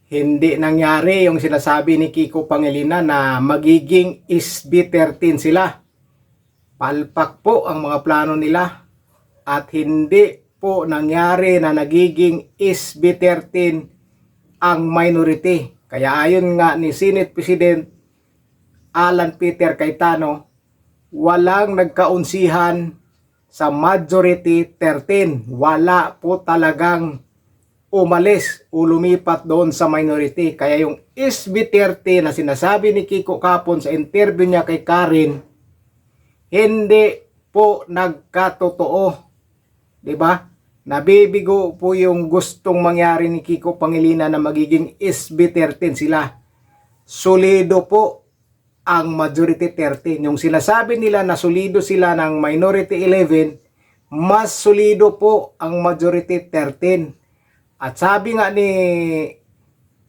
Hindi nangyari yung sinasabi ni Kiko Pangilinan na magiging SB13 sila. Palpak po ang mga plano nila at hindi po nangyari na nagiging SB13 ang minority. Kaya ayon nga ni Senate President Alan Peter Cayetano, walang nagkaunsihan sa majority 13. Wala po talagang umalis o lumipat doon sa minority. Kaya yung SB30 na sinasabi ni Kiko kapon sa interview niya kay Karen, hindi po nagkatotoo. Diba? Nabibigo po yung gustong mangyari ni Kiko Pangilinan na magiging SB13 sila. Solido po ang majority 13. Yung sinasabi nila na solido sila ng minority 11, mas solido po ang majority 13. At sabi nga ni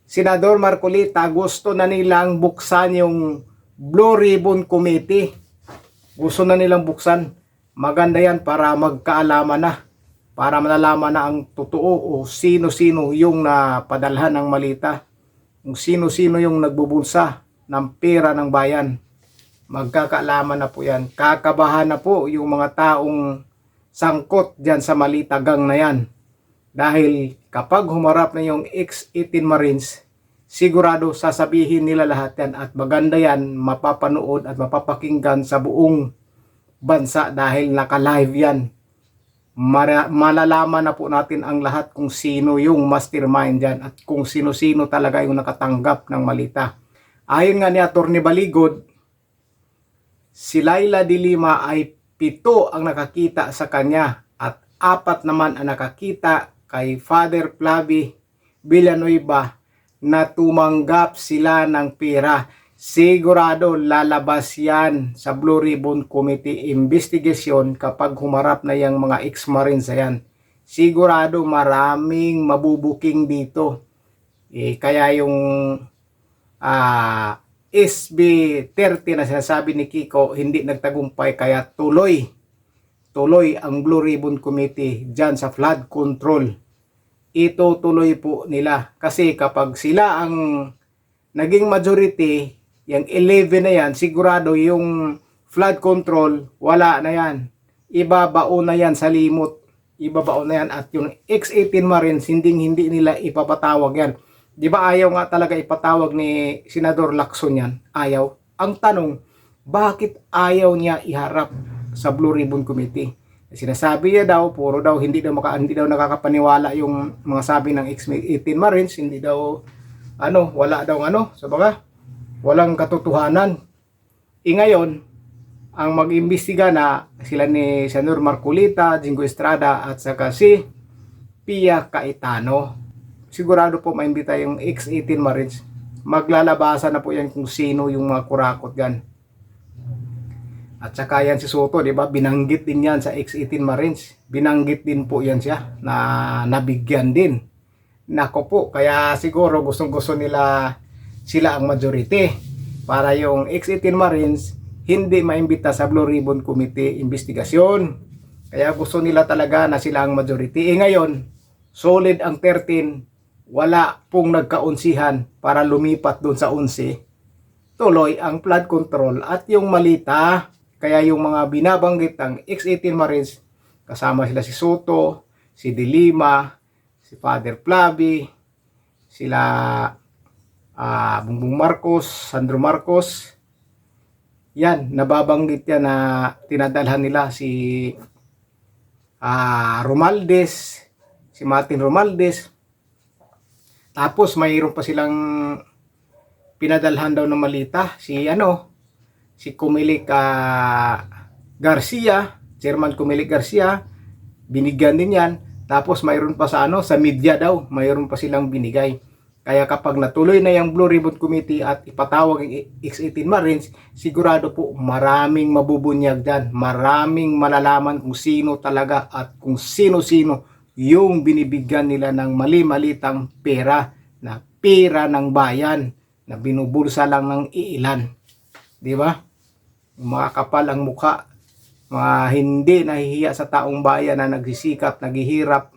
Senador Marcolita, gusto na nilang buksan yung Blue Ribbon Committee. Gusto na nilang buksan. Maganda yan para magkaalaman na. Para malalaman na ang totoo o sino-sino yung napadalhan ng malita. Kung sino-sino yung nagbubulsa ng pera ng bayan. Magkakaalaman na po yan. Kakabahan na po yung mga taong sangkot dyan sa malita gang na yan. Dahil kapag humarap na yung X-18 Marines, sigurado sasabihin nila lahat yan at maganda yan, mapapanood at mapapakinggan sa buong bansa dahil naka-live yan. Malalaman na po natin ang lahat kung sino yung mastermind dyan at kung sino-sino talaga yung nakatanggap ng malita. Ayon nga ni Atty. Baligod, si Laila de Lima ay 7 ang nakakita sa kanya at 4 naman ang nakakita kay Father Flavie Villanueva na tumanggap sila ng pera. Sigurado lalabas yan sa Blue Ribbon Committee investigation kapag humarap na yung mga ex-marines yan. Sigurado maraming mabubuking dito. Kaya yung SB30 na sinasabi ni Kiko hindi nagtagumpay, kaya tuloy ang Blue Ribbon Committee dyan sa flood control. Ito tuloy po nila. Kasi kapag sila ang naging majority, yung 11 na yan, sigurado yung flood control, wala na yan. Ibabao na yan sa limot. Ibabao na yan. At yung X-18 Marines, hindi nila ipapatawag yan. Di ba ayaw nga talaga ipatawag ni Senador Lacson yan? Ayaw. Ang tanong, bakit ayaw niya iharap sa Blue Ribbon Committee? Sinasabi niya daw, puro daw hindi daw nakakapaniwala yung mga sabi ng X-18 Marines, hindi daw wala daw sabaga walang katotohanan. Ngayon, ang mag-imbestiga na sila ni Senador Marcolita, Jingo Estrada at saka si Pia Cayetano. Sigurado po maimbita yung X-18 Marines. Maglalabasan na po yan kung sino yung mga kurakot yan. At saka yan si Soto, di ba? Binanggit din yan sa X-18 Marines. Binanggit din po yan siya na nabigyan din. Nako po, kaya siguro gustong-gusto nila sila ang majority para yung X-18 Marines hindi maimbita sa Blue Ribbon Committee investigasyon. Kaya gusto nila talaga na sila ang majority. Ngayon, solid ang 13, wala pong nagkaunsihan para lumipat doon sa 11. Tuloy ang flood control at yung malita. Kaya yung mga binabanggit ng X-18 Marines, kasama sila si Soto, si De Lima, si Father Flavie, sila Bongbong Marcos, Sandro Marcos. Yan, nababanggit yan na tinadalhan nila si Romualdez, si Martin Romualdez. Tapos mayroon pa silang pinadalhan daw ng malita, si Comelec Garcia, Chairman Comelec Garcia, binigyan din yan. Tapos mayroon pa sa media daw, mayroon pa silang binigay. Kaya kapag natuloy na yung Blue Ribbon Committee at ipatawag ang X-18 Marines, sigurado po maraming mabubunyag dyan. Maraming malalaman kung sino talaga at kung sino-sino yung binibigyan nila ng mali-malitang pera, na pera ng bayan, na binubulsa lang ng iilan. Di ba? Mga kapal ang mukha, mga hindi nahihiya sa taong bayan na nagsisikap, naghihirap,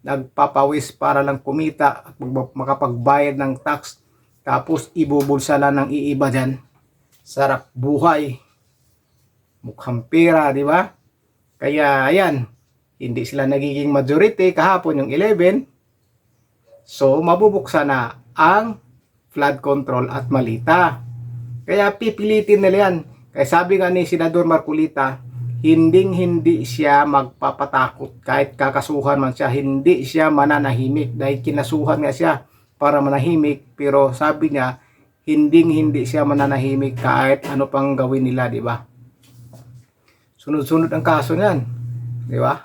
nagpapawis para lang kumita at makapagbayad ng tax, tapos ibubulsa lang ng iiba dyan. Sarap buhay, mukhang pera, di ba? Kaya ayan, hindi sila nagiging majority kahapon yung 11. So mabubuksan na ang flood control at Malita. Kaya pipilitin nila yan. Kaya sabi nga ni Senador Marcolita, hindi siya magpapatakot. Kahit kakasuhan man siya, hindi siya mananahimik. Dahil kinasuhan nga siya para manahimik. Pero sabi niya, hindi siya mananahimik kahit ano pang gawin nila, di ba? Sunod-sunod ang kaso niyan, di ba?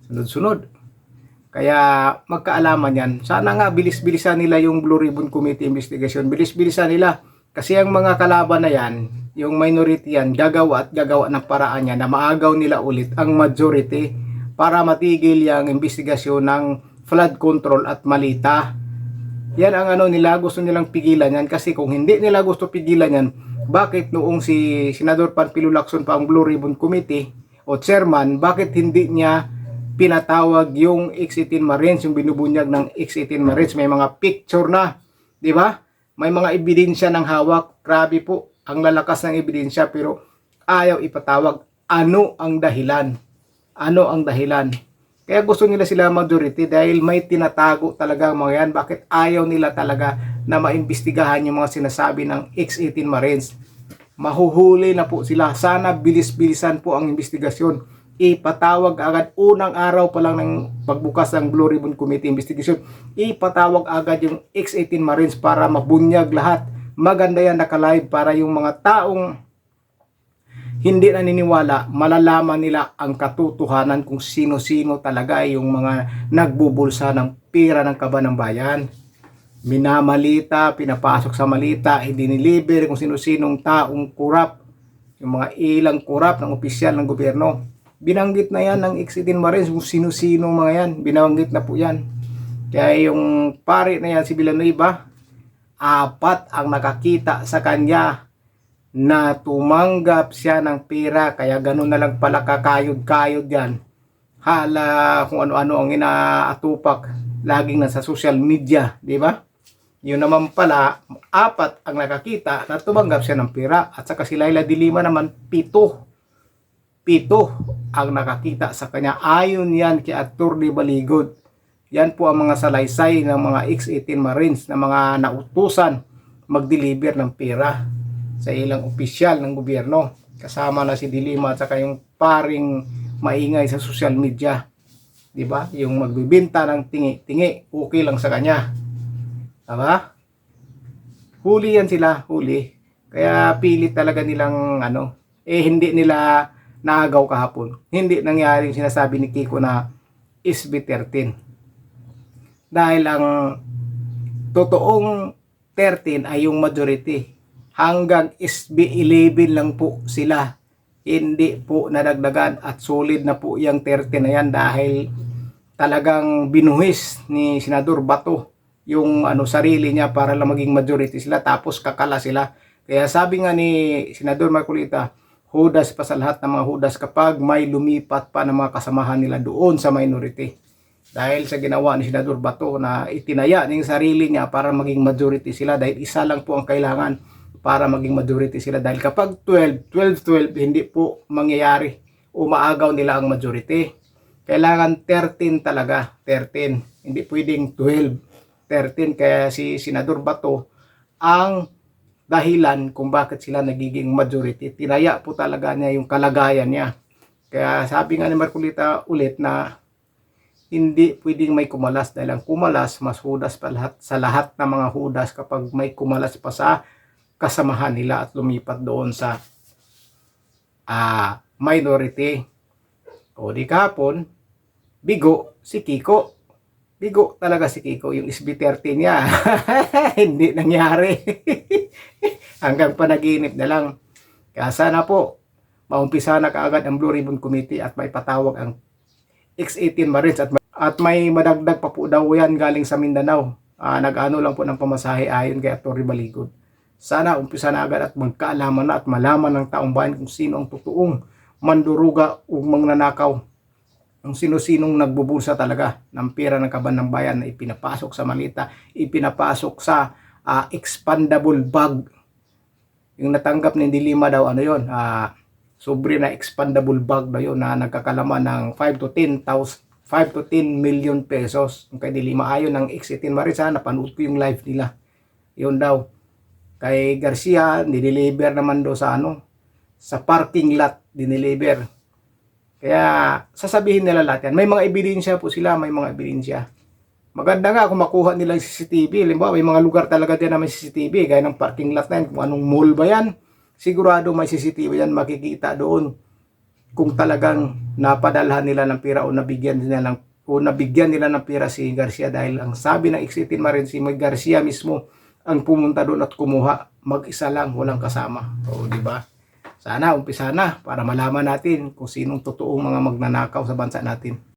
Sunod-sunod. Kaya magkaalaman yan. Sana nga bilis-bilisan nila yung Blue Ribbon Committee investigation. Bilis-bilisan nila. Kasi ang mga kalaban na yan, yung minority yan, gagawa ng paraan yan na maagaw nila ulit ang majority para matigil yung investigasyon ng flood control at Malita. Yan ang ano nila, gusto nilang pigilan yan. Kasi kung hindi nila gusto pigilan yan, bakit noong si Senador Panfilo Lacson pa ang Blue Ribbon Committee o chairman, bakit hindi niya pinatawag yung X-18 Marines, yung binubunyag ng X-18 Marines? May mga picture na, di ba? May mga ebidensya ng hawak. Grabe po ang lalakas ng ebidensya, pero ayaw ipatawag. Ano ang dahilan? Ano ang dahilan? Kaya gusto nila sila majority dahil may tinatago talaga mga yan. Bakit ayaw nila talaga na maimbestigahan yung mga sinasabi ng X-18 Marines? Mahuhuli na po sila. Sana bilis-bilisan po ang investigasyon. Ipatawag agad unang araw pa lang ng pagbukas ng Blue Ribbon Committee investigation, ipatawag agad yung X-18 Marines para mabunyag lahat. Maganda yan naka-live para yung mga taong hindi naniniwala, malalaman nila ang katotohanan kung sino-sino talaga yung mga nagbubulsa ng pera ng kaban ng bayan. Minamalita, pinapasok sa malita, idiniliber kung sino-sinong taong kurap, yung mga ilang kurap ng opisyal ng gobyerno. Binanggit na yan ng X-18 Marines kung sino-sino mga yan. Binanggit na po yan. Kaya yung pare na yan, si Villanueva, 4 ang nakakita sa kanya na tumanggap siya ng pera. Kaya ganun na lang pala kakayod-kayod yan. Hala kung ano-ano ang inaatupak laging nasa social media, di ba? Yun naman pala, 4 ang nakakita na tumanggap siya ng pera. At saka si Laila de Lima naman, 7 ang nakakita sa kanya. Ayon yan kay Atty. Baligod. Yan po ang mga salaysay ng mga X-18 Marines na mga nautusan mag-deliver ng pera sa ilang opisyal ng gobyerno. Kasama na si Dilima at saka yung paring maingay sa social media. Diba? Yung magbibenta ng tingi-tingi, okay lang sa kanya. Diba? Huli yan sila, huli. Kaya pilit talaga nilang hindi nila naagaw kahapon. Hindi nangyari yung sinasabi ni Kiko na SB13. Dahil ang totoong 13 ay yung majority. Hanggang SB11 lang po sila. Hindi po nadagdagan at solid na po yung 13 na yan dahil talagang binuhis ni Senador Bato yung sarili niya para lang maging majority sila, tapos kakala sila. Kaya sabi nga ni Senador Marcolita, hudas pa sa lahat ng mga hudas kapag may lumipat pa ng mga kasamahan nila doon sa minority. Dahil sa ginawa ni Senador Bato na itinaya ng sarili niya para maging majority sila, dahil isa lang po ang kailangan para maging majority sila. Dahil kapag 12, hindi po mangyayari o maagaw nila ang majority. Kailangan 13 talaga, 13. Hindi pwedeng 12, 13. Kaya si Senador Bato ang dahilan kung bakit sila nagiging majority. Tinaya po talaga niya yung kalagayan niya. Kaya sabi nga ni Marcolita ulit na hindi pwedeng may kumalas dahil ang kumalas mas hudas pa sa lahat ng mga hudas kapag may kumalas pa sa kasamahan nila at lumipat doon sa minority. O di kahapon, bigo si Kiko. Bigo talaga si Kiko, yung SB13 niya. Hindi nangyari. Hanggang panaginip na lang. Kaya sana po, maumpisa na kaagad ang Blue Ribbon Committee at may patawag ang X-18 Marines at may madagdag pa po daw yan galing sa Mindanao. Nag-ano lang po ng pamasahe ayon kay Atty. Baligod. Sana umpisa na agad at magkaalaman na at malaman ng taong bayan kung sino ang totoong manduruga o magnanakaw Kung sino-sinong nagbubulsa talaga ng pera ng kaban ng bayan na ipinapasok sa malita, ipinapasok sa expandable bag. Yung natanggap ni Dilima daw, ano yun, sobre na expandable bag daw yun na nagkakalaman ng 5 to 10 million pesos. Yung kay Dilima ayon ng X18 Marisa, napanood ko yung live nila. Yun daw. Kay Garcia, dineliver naman daw sa sa parking lot, dineliver. Kaya sasabihin nila lahat yan. May mga ebidensya po sila, may mga ebidensya. Maganda nga kung makuha nila yung CCTV. Halimbawa, may mga lugar talaga din na may CCTV, gaya ng parking lot na yan, kung anong mall ba yan. Sigurado may CCTV yan, makikita doon kung talagang napadalhan nila ng pera o nabigyan nila ng pera si Garcia, dahil ang sabi ng X18 Marine, si Garcia mismo ang pumunta doon at kumuha mag-isa lang, walang kasama. O, di ba? Sana umpisa na para malaman natin kung sinong totoong mga magnanakaw sa bansa natin.